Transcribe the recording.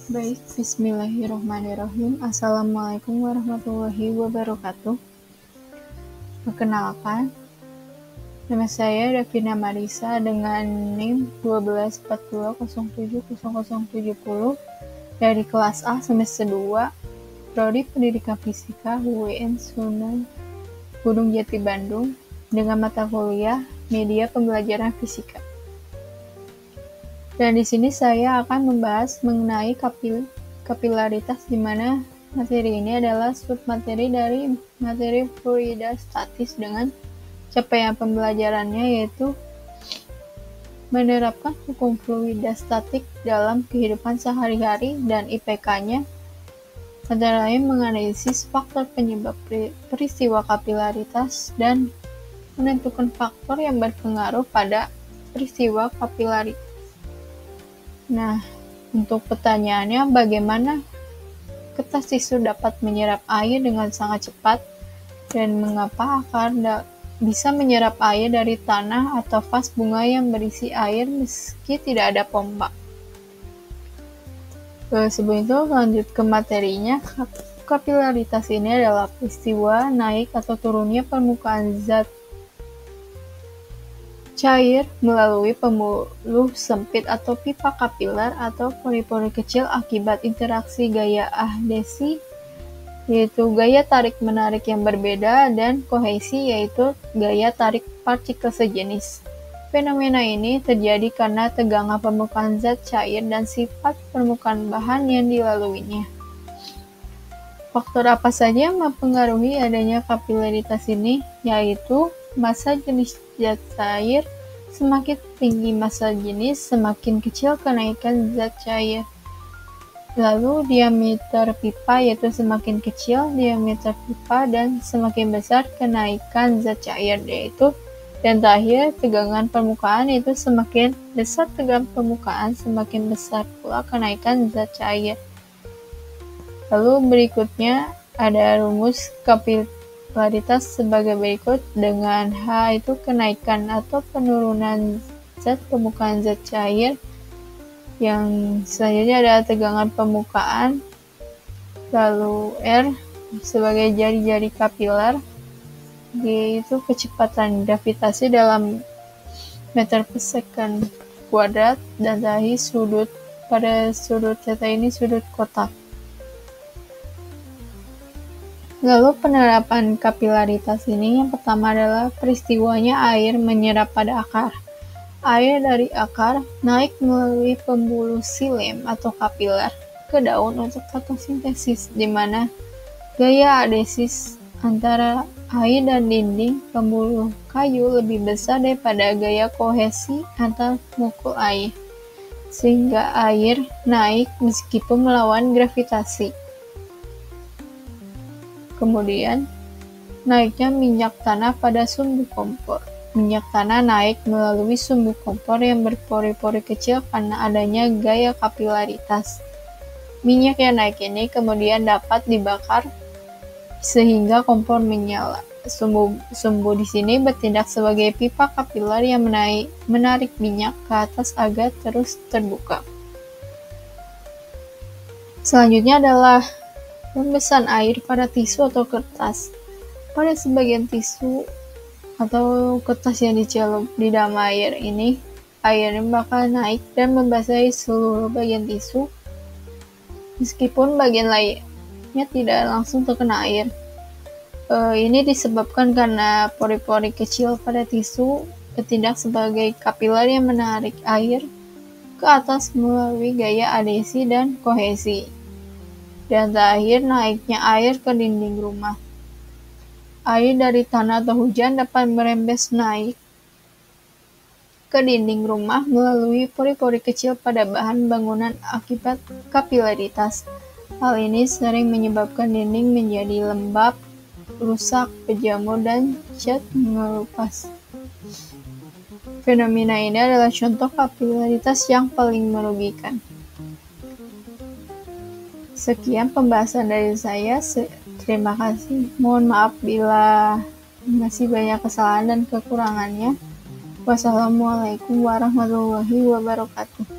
Baik, bismillahirrahmanirrahim. Assalamualaikum warahmatullahi wabarakatuh. Perkenalkan, nama saya Davina Marisa dengan NIM 1242070070 dari kelas A semester 2, Prodi Pendidikan Fisika UIN Sunan Gunung Jati Bandung dengan mata kuliah Media Pembelajaran Fisika. Dan di sini saya akan membahas mengenai kapilaritas, di mana materi ini adalah submateri dari materi fluidostatis dengan capaian pembelajarannya yaitu menerapkan hukum fluidostatik dalam kehidupan sehari-hari, dan IPK-nya antara lain menganalisis faktor penyebab peristiwa kapilaritas dan menentukan faktor yang berpengaruh pada peristiwa kapilaritas. Nah, untuk pertanyaannya, bagaimana kertas tisu dapat menyerap air dengan sangat cepat, dan mengapa akar bisa menyerap air dari tanah atau vas bunga yang berisi air meski tidak ada pompa? Sebelum itu, lanjut ke materinya. Kapilaritas ini adalah peristiwa naik atau turunnya permukaan zat cair melalui pembuluh sempit atau pipa kapiler atau pori-pori kecil akibat interaksi gaya adhesi, yaitu gaya tarik-menarik yang berbeda, dan kohesi, yaitu gaya tarik partikel sejenis. Fenomena ini terjadi karena tegangan permukaan zat cair dan sifat permukaan bahan yang dilaluinya. Faktor apa saja yang mempengaruhi adanya kapilaritas ini, yaitu massa jenis zat cair. Semakin tinggi massa jenis, semakin kecil kenaikan zat cair. Lalu diameter pipa, yaitu semakin kecil diameter pipa dan semakin besar kenaikan zat cair, yaitu. Dan terakhir, tegangan permukaan, yaitu semakin besar tegangan permukaan, semakin besar pula kenaikan zat cair. Lalu berikutnya ada rumus kapilaritas sebagai berikut, dengan H itu kenaikan atau penurunan zat permukaan zat cair, yang selanjutnya ada tegangan permukaan, lalu R sebagai jari-jari kapiler, G itu kecepatan gravitasi dalam meter per second kuadrat, dan terakhir sudut. Pada sudut theta ini sudut kotak. Lalu penerapan kapilaritas ini, yang pertama adalah peristiwanya air menyerap pada akar. Air dari akar naik melalui pembuluh xilem atau kapiler ke daun untuk fotosintesis, di mana gaya adhesis antara air dan dinding pembuluh kayu lebih besar daripada gaya kohesi antar molekul air, sehingga air naik meskipun melawan gravitasi. Kemudian, naiknya minyak tanah pada sumbu kompor. Minyak tanah naik melalui sumbu kompor yang berpori-pori kecil karena adanya gaya kapilaritas. Minyak yang naik ini kemudian dapat dibakar sehingga kompor menyala. Sumbu di sini bertindak sebagai pipa kapiler yang menarik minyak ke atas agar terus terbuka. Selanjutnya adalah rembesan air pada tisu atau kertas. Pada sebagian tisu atau kertas yang dicelup di dalam air ini, airnya bakal naik dan membasahi seluruh bagian tisu, meskipun bagian lainnya tidak langsung terkena air. Ini disebabkan karena pori-pori kecil pada tisu bertindak sebagai kapiler yang menarik air ke atas melalui gaya adhesi dan kohesi. Dan terakhir, naiknya air ke dinding rumah. Air dari tanah atau hujan dapat merembes naik ke dinding rumah melalui pori-pori kecil pada bahan bangunan akibat kapilaritas. Hal ini sering menyebabkan dinding menjadi lembab, rusak, berjamur, dan cat mengelupas. Fenomena ini adalah contoh kapilaritas yang paling merugikan. Sekian pembahasan dari saya. Terima kasih. Mohon maaf bila masih banyak kesalahan dan kekurangannya. Wassalamualaikum warahmatullahi wabarakatuh.